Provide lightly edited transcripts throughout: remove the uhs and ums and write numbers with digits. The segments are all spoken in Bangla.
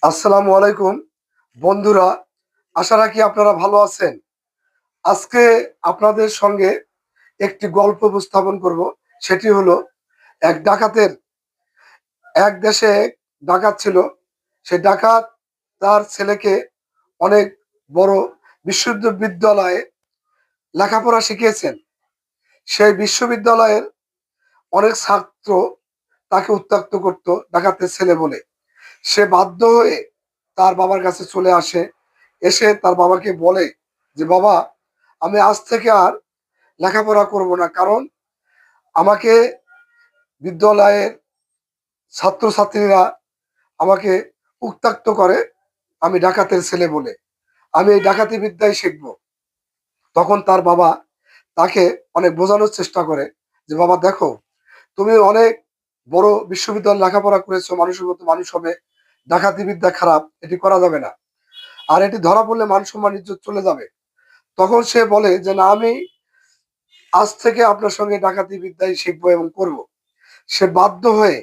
আসসালামু আলাইকুম বন্ধুরা, আশা রাখি আপনারা ভালো আছেন। আজকে আপনাদের সঙ্গে একটি গল্প উপস্থাপন করব। সেটি হলো এক ডাকাতের। এক দেশে এক ডাকাত ছিল। সে ডাকাত তার ছেলেকে অনেক বড় বিশ্ববিদ্যালয়ে লেখাপড়া শিখিয়েছেন। সেই বিশ্ববিদ্যালয়ের অনেক ছাত্র তাকে উত্ত্যক্ত করত ডাকাতের ছেলে বলে। সে বাধ্য হয়ে তার বাবার কাছে চলে আসে। এসে তার বাবাকে বলে যে, বাবা, আমি আজ থেকে আর লেখাপড়া করব না, কারণ আমাকে বিদ্যালয়ের ছাত্রছাত্রীরা আমাকে উত্ত্যক্ত করে, আমি ডাকাতের ছেলে বলে। আমি এই ডাকাতি বিদ্যাই শিখব। তখন তার বাবা তাকে অনেক বোঝানোর চেষ্টা করে যে, বাবা দেখো, তুমি অনেক বড় বিশ্ববিদ্যালয় লেখাপড়া করেছো, মানুষের মতো মানুষ হবে। ডাকাতি বিদ্যা খারাপ, এটি করা যাবে না। আর এটি ধরা পড়লে মান সম্মান ইজ্জত চলে যাবে। তখন সে বলে যে, না, আমি আজ থেকে আপনার সঙ্গে ডাকাতি বিদ্যাই শিখবো এবং করব। সে বাধ্য হয়ে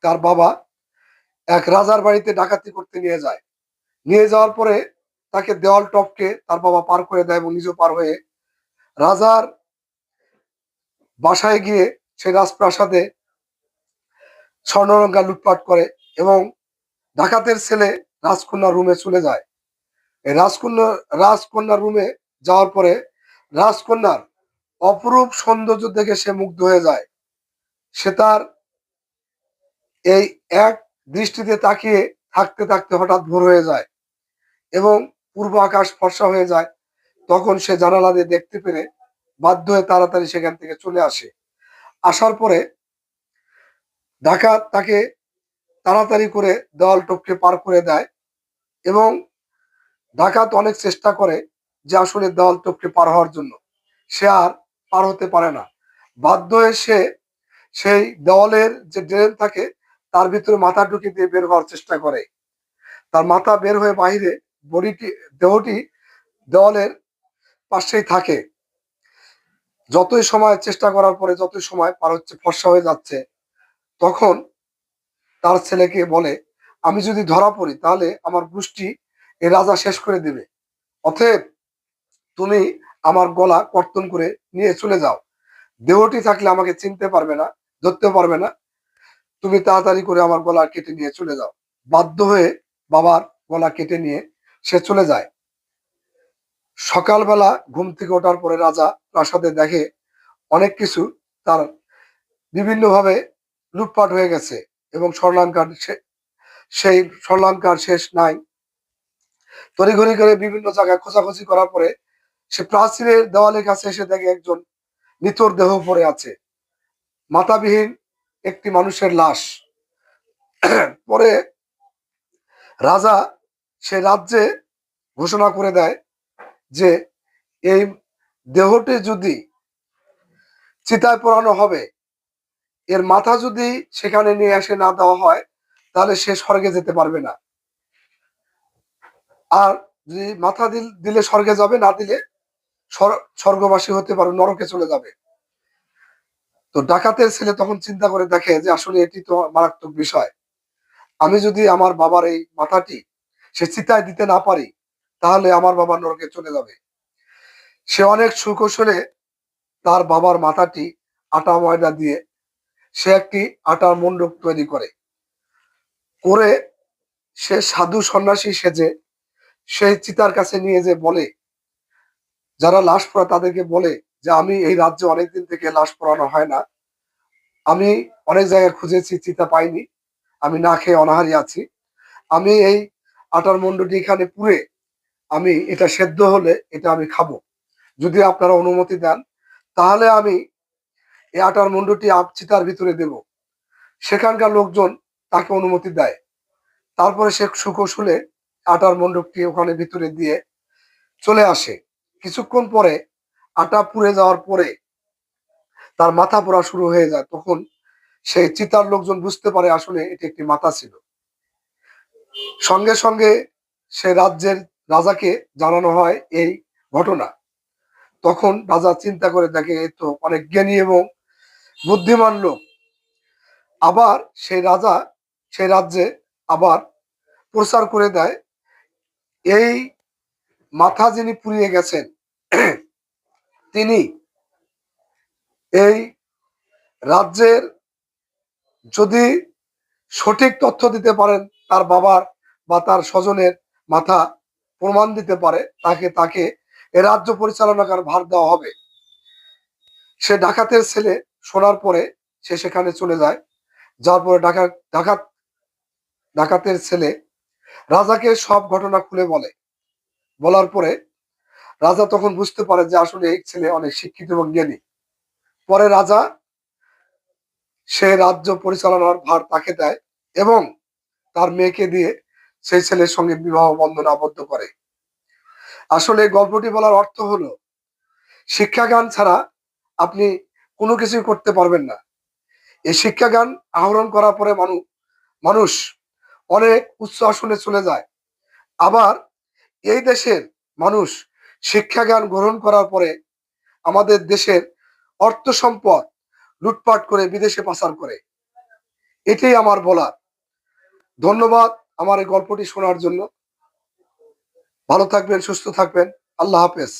তার বাবা এক রাজার বাড়িতে ডাকাতি করতে নিয়ে যায়। নিয়ে যাওয়ার পরে তাকে দেওয়াল টপকে তার বাবা পার করে দেয় এবং নিজেও পার হয়ে রাজার বাসায় গিয়ে সে রাজপ্রাসাদে স্বর্ণলঙ্কা লুটপাট করে এবং ডাকাতের ছেলে রাজকন্যার রুমে চলে যায়। এই রাজকন্যার রুমে যাওয়ার পরে রাজকন্যার অপরূপ সৌন্দর্য দেখে সে মুগ্ধ হয়ে যায়। সে তার এই এক দৃষ্টিতে তাকিয়ে থাকতে থাকতে হঠাৎ ভোর হয়ে যায় এবং পূর্ব আকাশ ফর্সা হয়ে যায়। তখন সে জানালা দিয়ে দেখতে পেরে বাধ্য হয়ে তাড়াতাড়ি সেখান থেকে চলে আসে। আসার পরে ডাকাত তাকে তাড়াতাড়ি করে দেওয়াল টপকে পার করে দেয় এবং ডাকাত অনেক চেষ্টা করে যে আসলে দেওয়াল টপকে পার হওয়ার জন্য। সে আর পার হতে পারে না। বাধ্য হয়ে সে সেই দেওয়ালের যে ড্রেন থাকে তার ভিতরে মাথা ঢুকে দিয়ে বের হওয়ার চেষ্টা করে। তার মাথা বের হয়ে বাহিরে, বডিটি, দেহটি দেওয়ালের পাশেই থাকে। যতই সময় চেষ্টা করার পরে যতই সময় পার হচ্ছে, ফর্সা হয়ে যাচ্ছে, তখন তার ছেলেকে বলে, আমি যদি ধরা পড়ি তাহলে আমার গোষ্ঠী এ রাজা শেষ করে দেবে। অতএব তুমি আমার গলা কর্তন করে নিয়ে চলে যাও। দেহটি থাকলে আমাকে চিনতে পারবে না, ধরতে পারবে না। তুমি তাড়াতাড়ি করে আমার গলা কেটে নিয়ে চলে যাও। বাধ্য হয়ে বাবার গলা কেটে নিয়ে সে চলে যায়। সকালবেলা ঘুম থেকে ওঠার পরে রাজা প্রাসাদে দেখে অনেক কিছু তার বিভিন্নভাবে লুটপাট হয়ে গেছে এবং সেই স্বর্ণালঙ্কার শেষ নাই। তড়িঘড়ি করে বিভিন্ন জায়গায় খোঁজাখুঁজি করার পরে সে প্রাচীরের দেওয়ালের কাছে এসে দেখে একজন নিথর দেহ পড়ে আছে, মাথাবিহীন একটি মানুষের লাশ। পরে রাজা সে রাজ্যে ঘোষণা করে দেয় যে এই দেহটি যদি চিতায় পোড়ানো হবে, এর মাথা যদি সেখানে নিয়ে আসে না দেওয়া হয়, তাহলে সে স্বর্গে যেতে পারবে না। আর যদি মাথা দিলে স্বর্গে যাবে, না দিলে স্বর্গবাসী হতে পারবে, নরকে চলে যাবে। তো ডাকাতের ছেলে তখন চিন্তা করে দেখে যে আসলে এটি তো মারাত্মক বিষয়। আমি যদি আমার বাবার এই মাথাটি সে চিতায় দিতে না পারি, তাহলে আমার বাবা নরকে চলে যাবে। সে অনেক সুকৌশলে তার বাবার মাথাটি আটা ময়দা দিয়ে সে একটি আটার মণ্ডপ তৈরি করে। করে সে সাধু সন্ন্যাসী সেজে সেই চিতার কাছে নিয়ে যে বলে, যারা লাশ পোড়া তাদেরকে বলে যে আমি এই রাজ্যে অনেকদিন থেকে লাশ পোড়ানো হয় না, আমি অনেক জায়গায় খুঁজেছি, চিতা পাইনি, আমি না খেয়ে অনাহারি আছি। আমি এই আটার মণ্ডটি এখানে পুড়ে আমি এটা সেদ্ধ হলে এটা আমি খাবো। যদি আপনারা অনুমতি দেন, তাহলে আমি এই আটার মণ্ডটি চিতার ভিতরে দেব। সেখানকার লোকজন তাকে অনুমতি দেয়। তারপরে সে সুকৌশলে আটার মণ্ডপটি ওখানে ভিতরে দিয়ে চলে আসে। কিছুক্ষণ পরে আটা পুড়ে যাওয়ার পরে তার মাথা পোড়া শুরু হয়ে যায়। তখন সেই চিতার লোকজন বুঝতে পারে আসলে এটি একটি মাথা ছিল। সঙ্গে সঙ্গে সে রাজ্যের রাজাকে জানানো হয় এই ঘটনা। তখন রাজা চিন্তা করে দেখে এ তো অনেক জ্ঞানী এবং বুদ্ধিমান লোক। আবার সেই রাজা সেই রাজ্যে আবার প্রচার করে দেয় এই মাথা যিনি পুড়িয়ে গেছেন তিনি এই রাজ্যের যদি সঠিক তথ্য দিতে পারেন, তার বাবার বা তার স্বজনের মাথা প্রমাণ দিতে পারে, তাকে তাকে এ রাজ্য পরিচালনার ভার দেওয়া হবে। সে ডাকাতের ছেলে শোনার পরে সে সেখানে চলে যায়। যার পরে ডাকাতের ছেলে রাজাকে সব ঘটনা খুলে বলে। বলার পরে রাজা তখন বুঝতে পারে যে আসলে এই ছেলে অনেক শিক্ষিত এবং জ্ঞানী। পরে রাজা সে রাজ্য পরিচালনার ভার তাকে দেয় এবং তার মেয়েকে দিয়ে সেই ছেলের সঙ্গে বিবাহ বন্ধনে আবদ্ধ করে। আসলে এই গল্পটি বলার অর্থ হলো শিক্ষাজ্ঞান ছাড়া আপনি কোনো কিছুই করতে পারবেন না। এই শিক্ষাজ্ঞান আহরণ করার পরে মানুষ অনেক উচ্চ আসনে চলে যায়। আবার এই দেশের মানুষ শিক্ষাজ্ঞান গ্রহণ করার পরে আমাদের দেশের অর্থ সম্পদ লুটপাট করে বিদেশে পাচার করে। এটাই আমার বলার। ধন্যবাদ আমার এই গল্পটি শোনার জন্য। ভালো থাকবেন, সুস্থ থাকবেন। আল্লাহ হাফেজ।